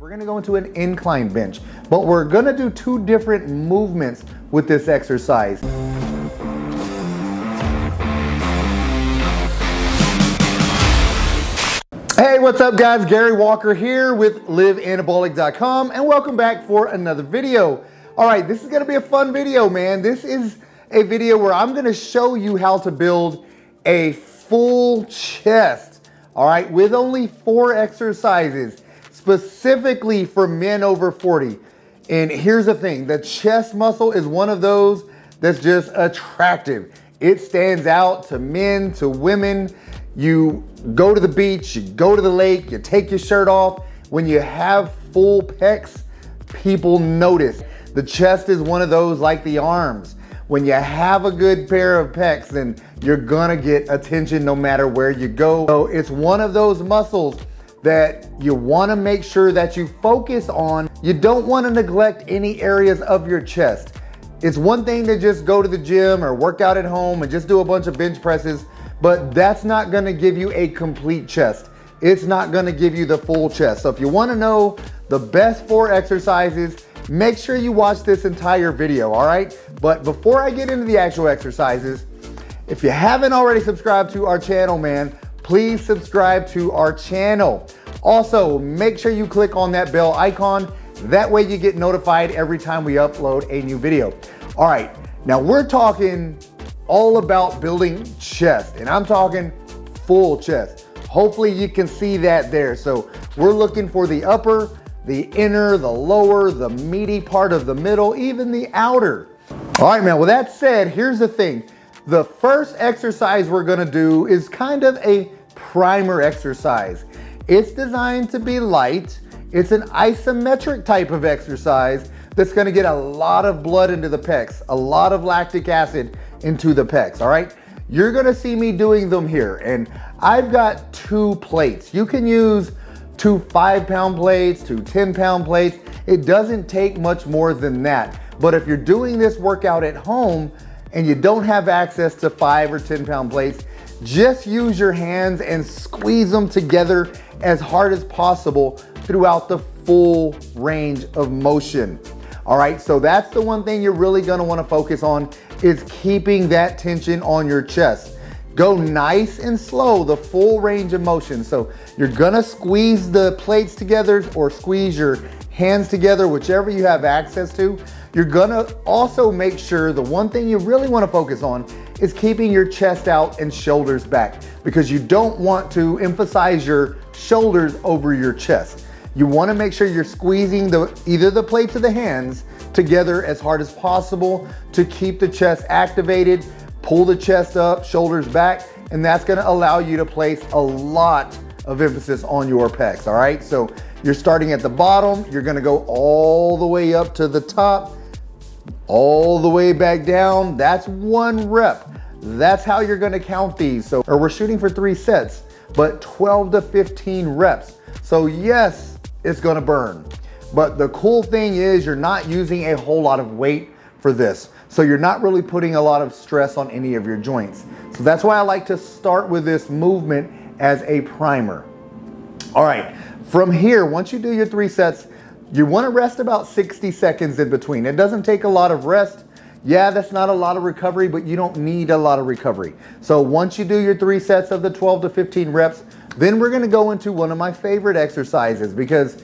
We're gonna go into an incline bench, but we're gonna do two different movements with this exercise. Hey, what's up guys? Gary Walker here with liveanabolic.com and welcome back for another video. All right, this is gonna be a fun video, man. This is a video where I'm gonna show you how to build a full chest, all right, with only 4 exercises, specifically for men over 40. And here's the thing, the chest muscle is one of those that's just attractive. It stands out to men, to women. You go to the beach, you go to the lake, you take your shirt off. When you have full pecs, people notice. The chest is one of those like the arms. When you have a good pair of pecs, then you're gonna get attention no matter where you go. So it's one of those muscles that you wanna make sure that you focus on. You don't wanna neglect any areas of your chest. It's one thing to just go to the gym or work out at home and just do a bunch of bench presses, but that's not gonna give you a complete chest. It's not gonna give you the full chest. So if you wanna know the best 4 exercises, make sure you watch this entire video, all right? But before I get into the actual exercises, if you haven't already subscribed to our channel, man, please subscribe to our channel. Also, make sure you click on that bell icon. That way you get notified every time we upload a new video. All right, now we're talking all about building chest, and I'm talking full chest. Hopefully you can see that there. So we're looking for the upper, the inner, the lower, the meaty part of the middle, even the outer. All right, man, with that said, here's the thing. The first exercise we're gonna do is kind of a primer exercise. It's designed to be light. It's an isometric type of exercise that's gonna get a lot of blood into the pecs, a lot of lactic acid into the pecs, all right? You're gonna see me doing them here, and I've got 2 plates. You can use 2 5-pound plates, 2 10-pound plates. It doesn't take much more than that. But if you're doing this workout at home and you don't have access to 5 or 10-pound plates, just use your hands and squeeze them together as hard as possible throughout the full range of motion. All right, so that's the one thing you're really gonna wanna focus on, is keeping that tension on your chest. Go nice and slow, the full range of motion. So you're gonna squeeze the plates together or squeeze your hands together, whichever you have access to. You're gonna also make sure the one thing you really wanna focus on is keeping your chest out and shoulders back, because you don't want to emphasize your shoulders over your chest. You wanna make sure you're squeezing either the plates or the hands together as hard as possible to keep the chest activated. Pull the chest up, shoulders back, and that's gonna allow you to place a lot of emphasis on your pecs, all right? So you're starting at the bottom, you're gonna go all the way up to the top, all the way back down. That's 1 rep. That's how you're gonna count these. So, or we're shooting for 3 sets, but 12 to 15 reps. So yes, it's gonna burn. But the cool thing is you're not using a whole lot of weight for this. So you're not really putting a lot of stress on any of your joints. So that's why I like to start with this movement as a primer. All right, from here, once you do your 3 sets, you wanna rest about 60 seconds in between. It doesn't take a lot of rest. Yeah, that's not a lot of recovery, but you don't need a lot of recovery. So once you do your 3 sets of the 12 to 15 reps, then we're gonna go into one of my favorite exercises, because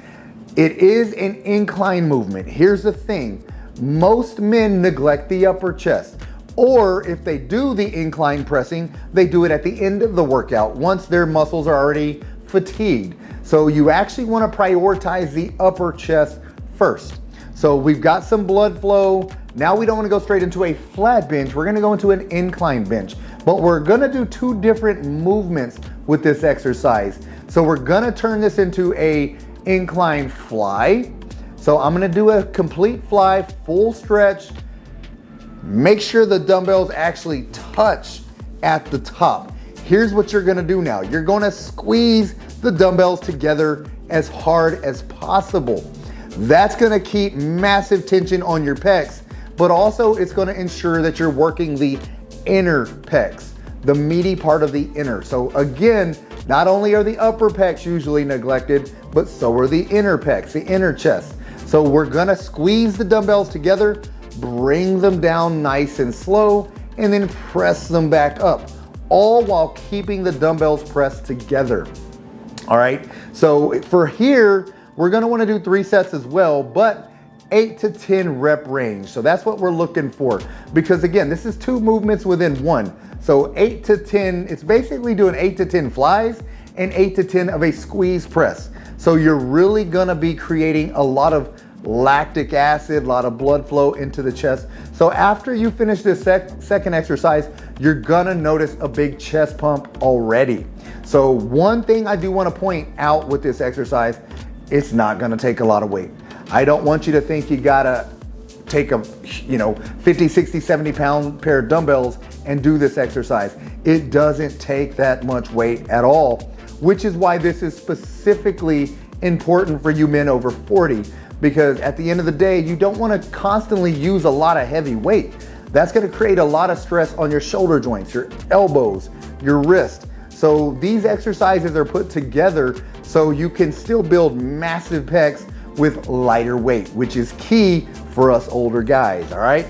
it is an incline movement. Here's the thing. Most men neglect the upper chest, or if they do the incline pressing, they do it at the end of the workout once their muscles are already fatigued. So you actually want to prioritize the upper chest first. So we've got some blood flow. Now we don't want to go straight into a flat bench. We're going to go into an incline bench, but we're going to do 2 different movements with this exercise. So we're going to turn this into a incline fly. So I'm gonna do a complete fly, full stretch. Make sure the dumbbells actually touch at the top. Here's what you're gonna do now. You're gonna squeeze the dumbbells together as hard as possible. That's gonna keep massive tension on your pecs, but also it's gonna ensure that you're working the inner pecs, the meaty part of the inner. So again, Not only are the upper pecs usually neglected, but so are the inner pecs, the inner chest. So we're gonna squeeze the dumbbells together, bring them down nice and slow, and then press them back up, all while keeping the dumbbells pressed together. All right, so for here, we're gonna wanna do 3 sets as well, but 8 to 10 rep range. So that's what we're looking for, because again, this is 2 movements within 1. So 8 to 10, it's basically doing 8 to 10 flies and 8 to 10 of a squeeze press. So you're really gonna be creating a lot of lactic acid, a lot of blood flow into the chest. So after you finish this second exercise, you're gonna notice a big chest pump already. So one thing I do wanna point out with this exercise, it's not gonna take a lot of weight. I don't want you to think you gotta take a 50, 60, 70 pound pair of dumbbells and do this exercise. It doesn't take that much weight at all, which is why this is specifically important for you men over 40, because at the end of the day, you don't want to constantly use a lot of heavy weight. That's going to create a lot of stress on your shoulder joints, your elbows, your wrist. So these exercises are put together so you can still build massive pecs with lighter weight, which is key for us older guys, all right?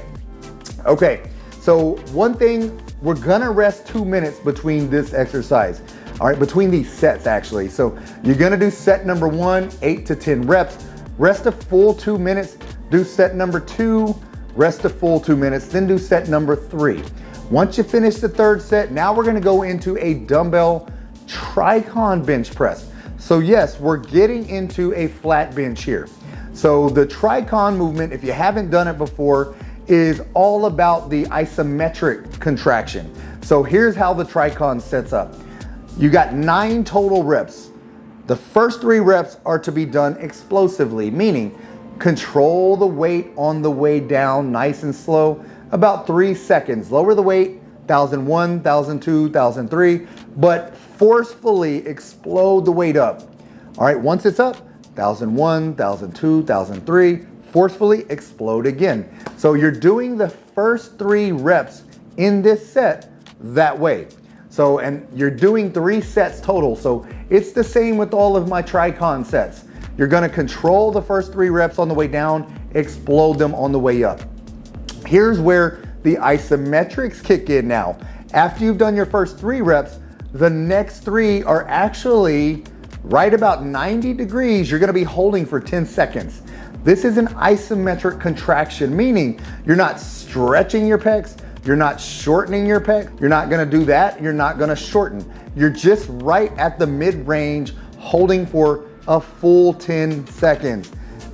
Okay, so one thing, we're gonna rest 2 minutes between this exercise, all right, between these sets actually. So you're gonna do set number 1, 8 to 10 reps, rest a full 2 minutes, do set number 2, rest a full 2 minutes, then do set number 3. Once you finish the 3rd set, now we're gonna go into a dumbbell TRICON bench press. So yes, we're getting into a flat bench here. So the TRICON movement, if you haven't done it before, is all about the isometric contraction. So here's how the TRICON sets up. You got 9 total reps. The first 3 reps are to be done explosively, meaning control the weight on the way down nice and slow, about 3 seconds. Lower the weight, 1001, 1002, 1003, but forcefully explode the weight up. All right, once it's up, 1001, 1002, 1003, forcefully explode again. So you're doing the first 3 reps in this set that way. So, and you're doing 3 sets total. So it's the same with all of my TRICON sets. You're gonna control the first 3 reps on the way down, explode them on the way up. Here's where the isometrics kick in now. After you've done your first 3 reps, the next 3 are actually right about 90 degrees. You're gonna be holding for 10 seconds. This is an isometric contraction, meaning you're not stretching your pecs, you're not shortening your pec, you're not gonna do that, you're not gonna shorten. You're just right at the mid-range, holding for a full 10 seconds.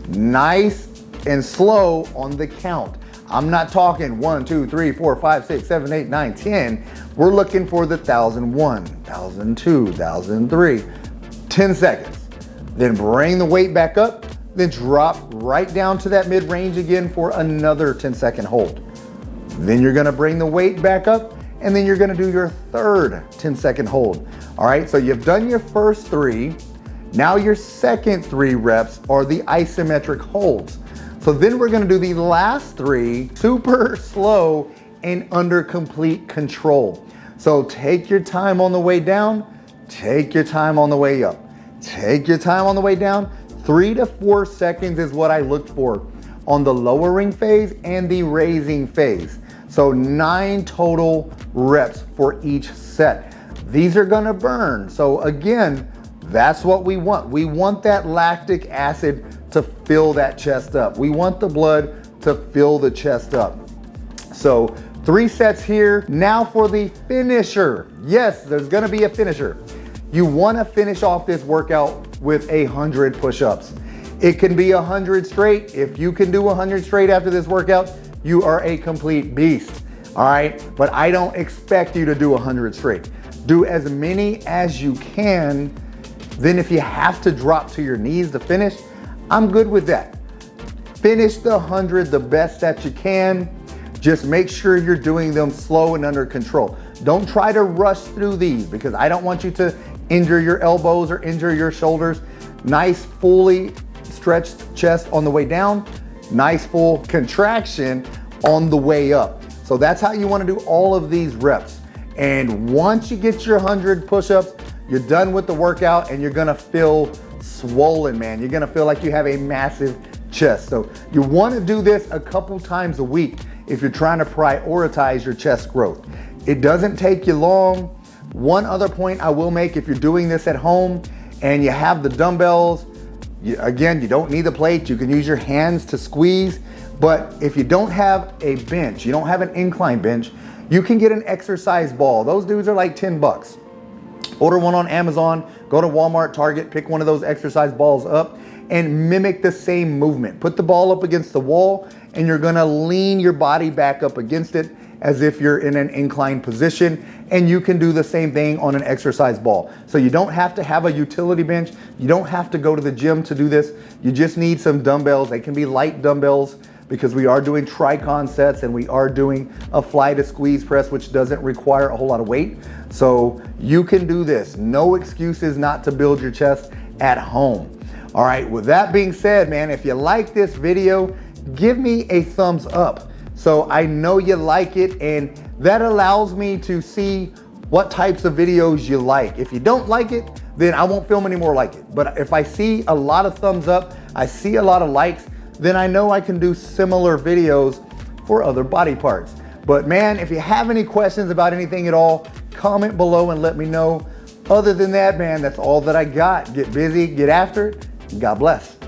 Nice and slow on the count. I'm not talking 1, 2, 3, 4, 5, 6, 7, 8, 9, 10. We're looking for the 1001, 1002, 1003, 10 seconds. Then bring the weight back up, then drop right down to that mid-range again for another 10-second hold. Then you're gonna bring the weight back up, and then you're gonna do your third 10-second hold. All right, so you've done your first 3. Now your second 3 reps are the isometric holds. So then we're gonna do the last 3 super slow and under complete control. So take your time on the way down, take your time on the way up, take your time on the way down. 3 to 4 seconds is what I look for on the lowering phase and the raising phase. So 9 total reps for each set. These are gonna burn. So again, that's what we want. We want that lactic acid to fill that chest up. We want the blood to fill the chest up. So 3 sets here. Now for the finisher. Yes, there's gonna be a finisher. You wanna finish off this workout with 100 push-ups. It can be 100 straight. If you can do 100 straight after this workout, you are a complete beast, all right? But I don't expect you to do 100 straight. Do as many as you can. Then if you have to drop to your knees to finish, I'm good with that. Finish the 100 the best that you can. Just make sure you're doing them slow and under control. Don't try to rush through these, because I don't want you to injure your elbows or injure your shoulders. Nice, fully stretched chest on the way down. Nice full contraction on the way up. So that's how you want to do all of these reps. And once you get your 100 push-ups, you're done with the workout and you're gonna feel swollen, man. You're gonna feel like you have a massive chest. So you wanna do this a couple times a week if you're trying to prioritize your chest growth. It doesn't take you long. One other point I will make, if you're doing this at home and you have the dumbbells, again, you don't need the plate. You can use your hands to squeeze. But if you don't have a bench, you don't have an incline bench, you can get an exercise ball. Those dudes are like 10 bucks. Order one on Amazon, go to Walmart, Target, pick one of those exercise balls up and mimic the same movement. Put the ball up against the wall and you're gonna lean your body back up against it as if you're in an inclined position, and you can do the same thing on an exercise ball. So you don't have to have a utility bench. You don't have to go to the gym to do this. You just need some dumbbells. They can be light dumbbells because we are doing TRICON sets and we are doing a fly to squeeze press, which doesn't require a whole lot of weight. So you can do this. No excuses not to build your chest at home. All right, with that being said, man, if you like this video, give me a thumbs up so I know you like it, and that allows me to see what types of videos you like. If you don't like it, then I won't film any more like it. But if I see a lot of thumbs up, I see a lot of likes, then I know I can do similar videos for other body parts. But man, if you have any questions about anything at all, comment below and let me know. Other than that, man, that's all that I got. Get busy, get after it, and God bless.